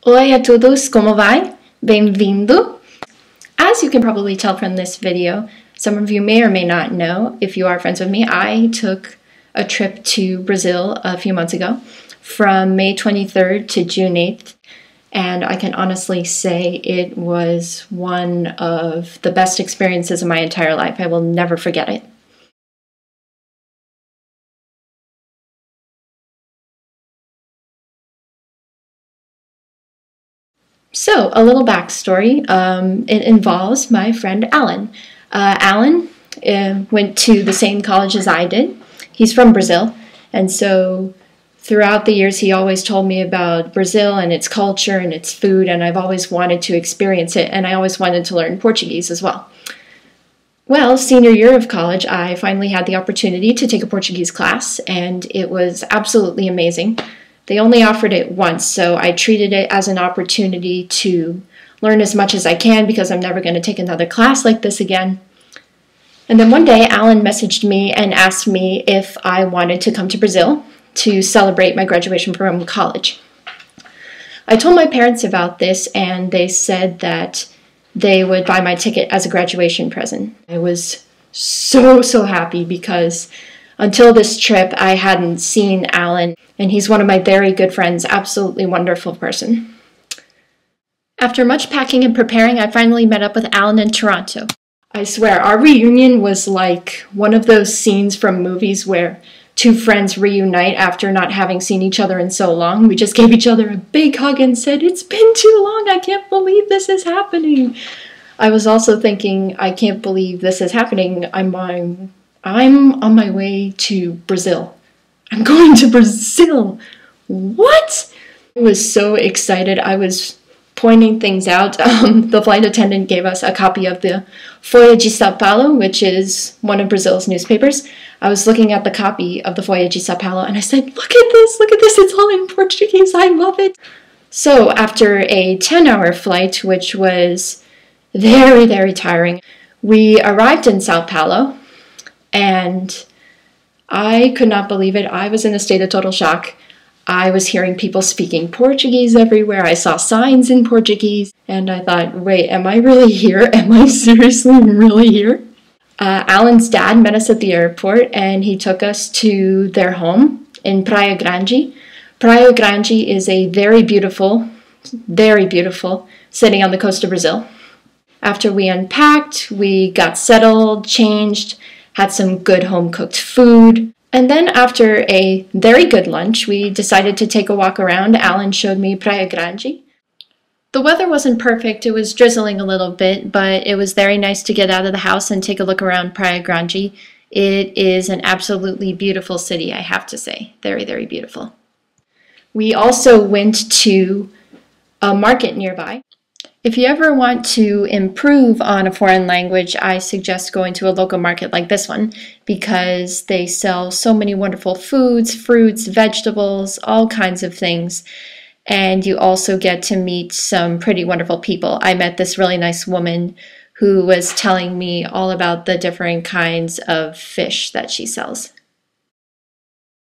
Oi a todos, como vai? Bem-vindo! As you can probably tell from this video, some of you may or may not know, if you are friends with me, I took a trip to Brazil a few months ago from May 23rd to June 8th, and I can honestly say it was one of the best experiences of my entire life. I will never forget it. So, a little backstory. It involves my friend Alan. Alan went to the same college as I did. He's from Brazil, and so throughout the years he always told me about Brazil and its culture and its food, and I've always wanted to experience it, and I always wanted to learn Portuguese as well. Well, senior year of college, I finally had the opportunity to take a Portuguese class, and it was absolutely amazing. They only offered it once, so I treated it as an opportunity to learn as much as I can because I'm never going to take another class like this again. And then one day, Alan messaged me and asked me if I wanted to come to Brazil to celebrate my graduation from college. I told my parents about this, and they said that they would buy my ticket as a graduation present. I was so happy because until this trip, I hadn't seen Alan, and he's one of my very good friends, absolutely wonderful person. After much packing and preparing, I finally met up with Alan in Toronto. I swear, our reunion was like one of those scenes from movies where two friends reunite after not having seen each other in so long. We just gave each other a big hug and said, "It's been too long, I can't believe this is happening." I was also thinking, I can't believe this is happening. I'm on my way to Brazil. I'm going to Brazil! What? I was so excited. I was pointing things out. The flight attendant gave us a copy of the Folha de São Paulo, which is one of Brazil's newspapers. I was looking at the copy of the Folha de São Paulo, and I said, look at this, it's all in Portuguese, I love it. So after a 10-hour flight, which was very tiring, we arrived in São Paulo, and I could not believe it. I was in a state of total shock. I was hearing people speaking Portuguese everywhere. I saw signs in Portuguese, and I thought, wait, am I really here? Am I seriously really here? Alan's dad met us at the airport, and he took us to their home in Praia Grande. Praia Grande is a very beautiful city on the coast of Brazil. After we unpacked, we got settled, changed, had some good home-cooked food. And then after a very good lunch, we decided to take a walk around. Alan showed me Praia Grande. The weather wasn't perfect. It was drizzling a little bit, but it was very nice to get out of the house and take a look around Praia Grande. It is an absolutely beautiful city, I have to say. Very beautiful. We also went to a market nearby. If you ever want to improve on a foreign language, I suggest going to a local market like this one because they sell so many wonderful foods, fruits, vegetables, all kinds of things. And you also get to meet some pretty wonderful people. I met this really nice woman who was telling me all about the different kinds of fish that she sells.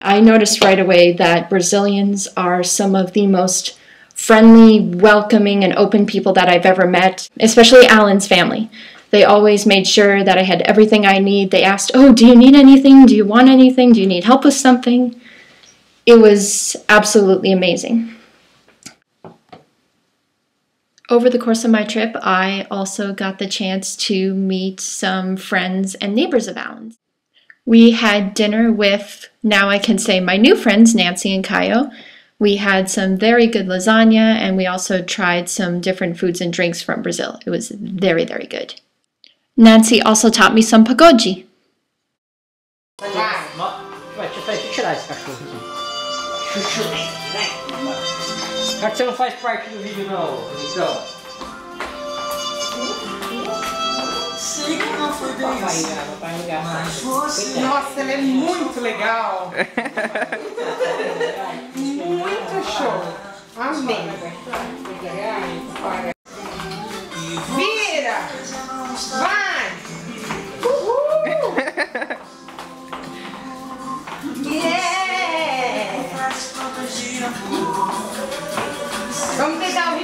I noticed right away that Brazilians are some of the most friendly, welcoming, and open people that I've ever met, especially Alan's family. They always made sure that I had everything I need. They asked, oh, do you need anything? Do you want anything? Do you need help with something? It was absolutely amazing. Over the course of my trip, I also got the chance to meet some friends and neighbors of Alan's. We had dinner with, now I can say, my new friends, Nanci and Caio. We had some very good lasagna, and we also tried some different foods and drinks from Brazil. It was very good. Nanci also taught me some pagode. Deixa eu tirar esse cachorro aqui. Já que você não faz parte do vídeo não, então. Sei que não foi bem isso. Nossa, ela é muito legal. Muito show. Amém. Vira! Vai! Uhul! Yeah! Vamos pegar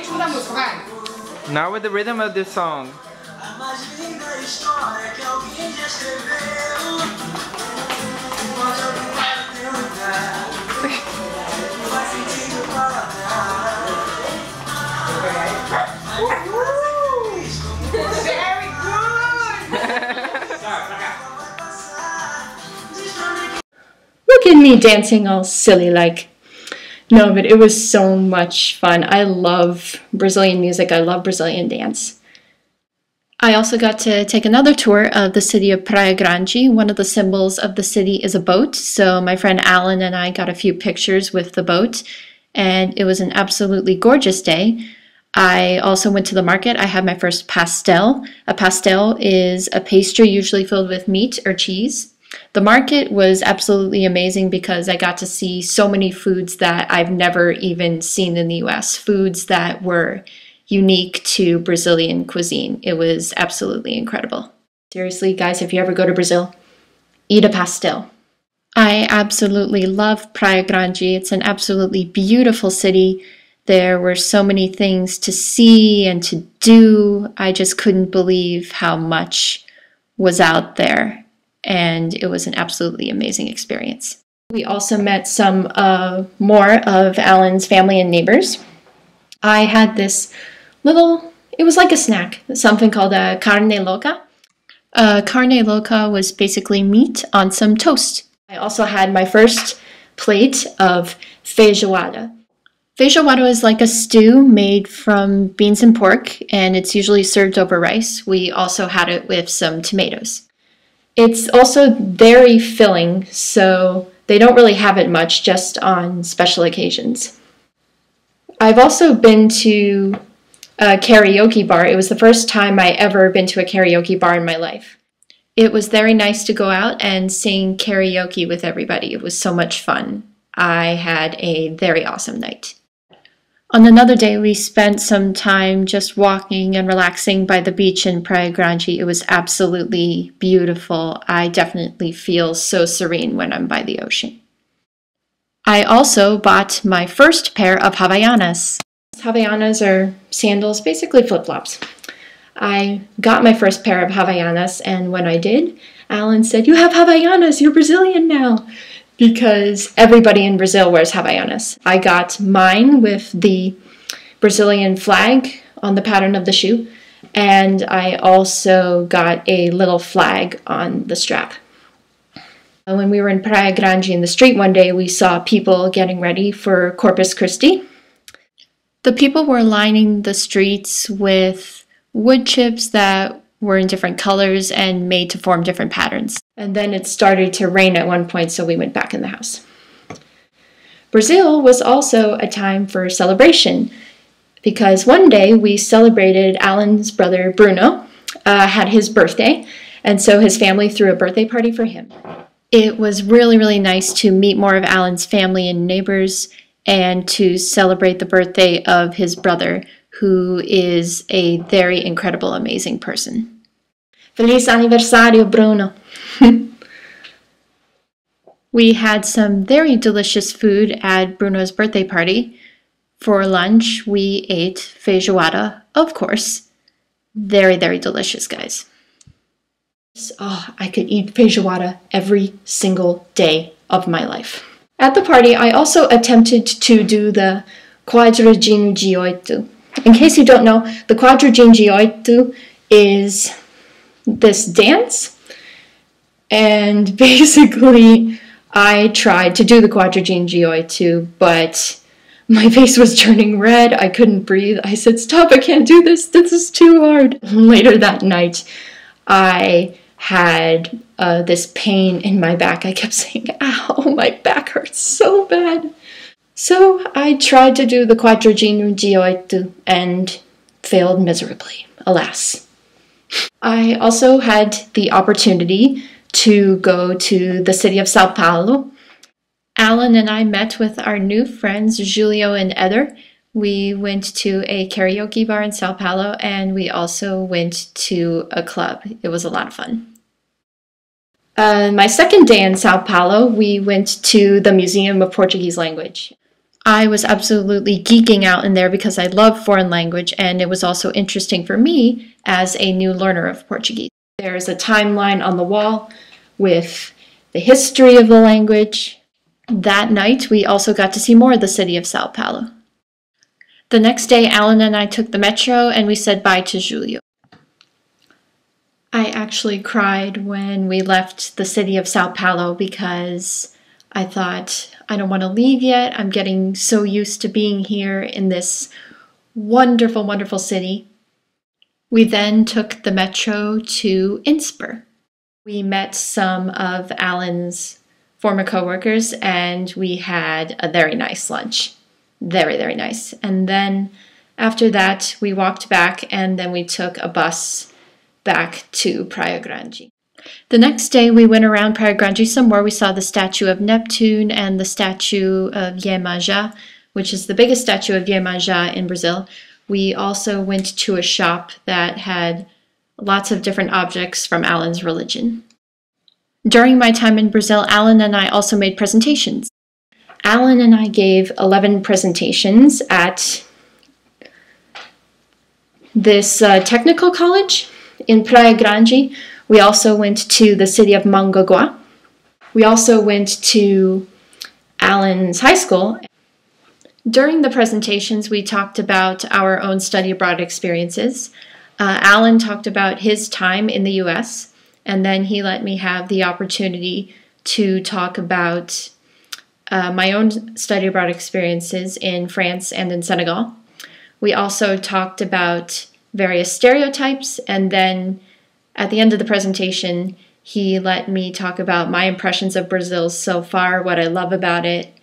Now with the rhythm of this song. Very good! Look at me dancing all silly like. No, but it was so much fun. I love Brazilian music. I love Brazilian dance. I also got to take another tour of the city of Praia Grande. One of the symbols of the city is a boat. So my friend Alan and I got a few pictures with the boat, and it was an absolutely gorgeous day. I also went to the market. I had my first pastel. A pastel is a pastry usually filled with meat or cheese. The market was absolutely amazing because I got to see so many foods that I've never even seen in the US, foods that were unique to Brazilian cuisine. It was absolutely incredible. Seriously, guys, if you ever go to Brazil, eat a pastel. I absolutely love Praia Grande. It's an absolutely beautiful city. There were so many things to see and to do. I just couldn't believe how much was out there. And it was an absolutely amazing experience. We also met some more of Alan's family and neighbors. I had this little, it was like a snack, something called a carne loca. Carne loca was basically meat on some toast. I also had my first plate of feijoada. Feijoada is like a stew made from beans and pork, and it's usually served over rice. We also had it with some tomatoes. It's also very filling, so they don't really have it much, just on special occasions. I've also been to a karaoke bar. It was the first time I ever been to a karaoke bar in my life. It was very nice to go out and sing karaoke with everybody. It was so much fun. I had a very awesome night. On another day, we spent some time just walking and relaxing by the beach in Praia Grande. It was absolutely beautiful. I definitely feel so serene when I'm by the ocean. I also bought my first pair of Havaianas. Havaianas are sandals, basically flip-flops. I got my first pair of Havaianas, and when I did, Alan said, "You have Havaianas, you're Brazilian now." Because everybody in Brazil wears Havaianas. I got mine with the Brazilian flag on the pattern of the shoe, and I also got a little flag on the strap. When we were in Praia Grande in the street one day, we saw people getting ready for Corpus Christi. The people were lining the streets with wood chips that were in different colors and made to form different patterns. And then it started to rain at one point, so we went back in the house. Brazil was also a time for celebration because one day we celebrated Alan's brother Bruno, had his birthday, and so his family threw a birthday party for him. It was really, really nice to meet more of Alan's family and neighbors and to celebrate the birthday of his brother, who is a very incredible, amazing person. Feliz aniversario, Bruno. We had some very delicious food at Bruno's birthday party. For lunch, we ate feijoada, of course. Very, very delicious, guys. Oh, I could eat feijoada every single day of my life. At the party, I also attempted to do the Quadradinho de oito. In case you don't know, the Quadradinho de oito is this dance, and basically I tried to do the Quadradinho de oito, but my face was turning red. I couldn't breathe. I said, "Stop, I can't do this. This is too hard." Later that night, I had this pain in my back. I kept saying, "Ow, my back hurts so bad." So I tried to do the Quadradinho de oito and failed miserably, alas. I also had the opportunity to go to the city of Sao Paulo. Alan and I met with our new friends, Julio and Eder. We went to a karaoke bar in Sao Paulo, and we also went to a club. It was a lot of fun. My second day in Sao Paulo, we went to the Museum of Portuguese Language. I was absolutely geeking out in there because I love foreign language, and it was also interesting for me as a new learner of Portuguese. There's a timeline on the wall with the history of the language. That night, we also got to see more of the city of Sao Paulo. The next day, Alan and I took the metro and we said bye to Julio. I actually cried when we left the city of Sao Paulo because I thought, I don't want to leave yet. I'm getting so used to being here in this wonderful, wonderful city. We then took the metro to Inspire. We met some of Alan's former coworkers and we had a very nice lunch. Very, very nice. And then after that, we walked back and then we took a bus back to Praia Grande. The next day, we went around Praia Grande some more. We saw the statue of Neptune and the statue of Iemanjá, which is the biggest statue of Iemanjá in Brazil. We also went to a shop that had lots of different objects from Alan's religion. During my time in Brazil, Alan and I also made presentations. Alan and I gave 11 presentations at this technical college in Praia Grande. We also went to the city of Mongaguá. We also went to Alan's high school. During the presentations, we talked about our own study abroad experiences. Alan talked about his time in the US, and then he let me have the opportunity to talk about my own study abroad experiences in France and in Senegal. We also talked about various stereotypes, and then at the end of the presentation, he let me talk about my impressions of Brazil so far, what I love about it,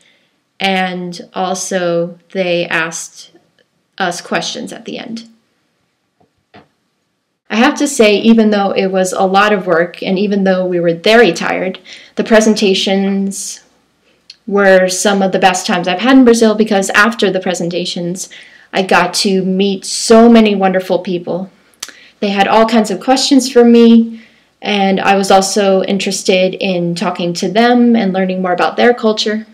and also they asked us questions at the end. I have to say, even though it was a lot of work, and even though we were very tired, the presentations were some of the best times I've had in Brazil, because after the presentations, I got to meet so many wonderful people. They had all kinds of questions for me, and I was also interested in talking to them and learning more about their culture.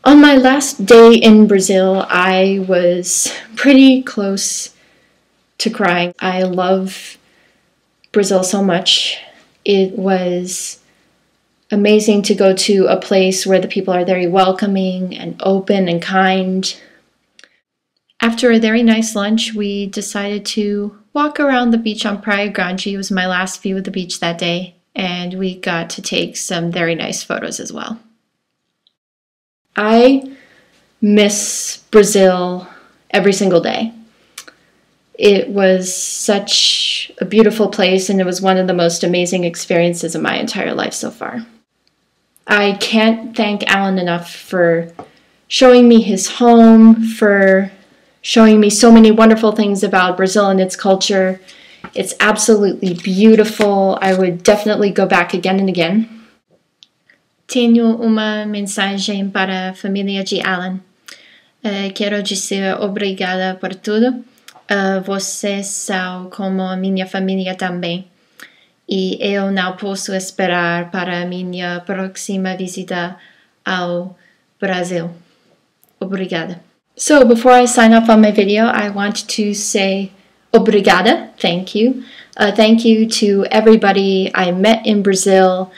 On my last day in Brazil, I was pretty close to crying. I love Brazil so much. It was amazing to go to a place where the people are very welcoming and open and kind. After a very nice lunch, we decided to walk around the beach on Praia Grande. It was my last view of the beach that day, and we got to take some very nice photos as well. I miss Brazil every single day. It was such a beautiful place, and it was one of the most amazing experiences of my entire life so far. I can't thank Alan enough for showing me his home, for showing me so many wonderful things about Brazil and its culture. It's absolutely beautiful. I would definitely go back again and again. Tenho uma mensagem para a família de Alan. Quero dizer obrigada por tudo. Vocês são como a minha família também. E eu não posso esperar para a minha próxima visita ao Brasil. Obrigada. So before I sign off on my video, I want to say obrigada, thank you. Thank you to everybody I met in Brazil.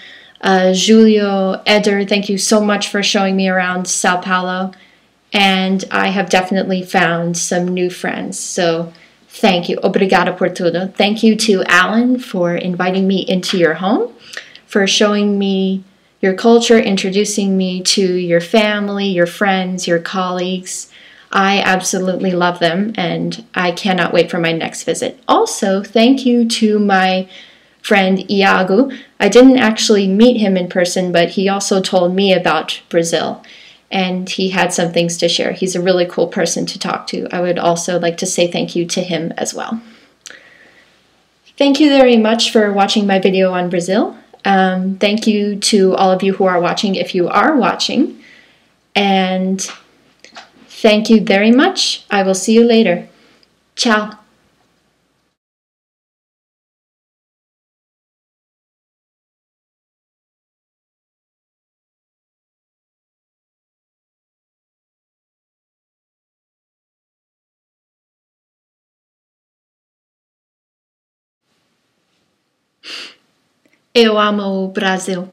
Julio, Eder, thank you so much for showing me around Sao Paulo. And I have definitely found some new friends. So thank you. Obrigada por tudo. Thank you to Alan for inviting me into your home, for showing me your culture, introducing me to your family, your friends, your colleagues. I absolutely love them, and I cannot wait for my next visit. Also, thank you to my friend Iago. I didn't actually meet him in person, but he also told me about Brazil, and he had some things to share. He's a really cool person to talk to. I would also like to say thank you to him as well. Thank you very much for watching my video on Brazil. Thank you to all of you who are watching, if you are watching. And thank you very much. I will see you later. Ciao. Eu amo o Brasil.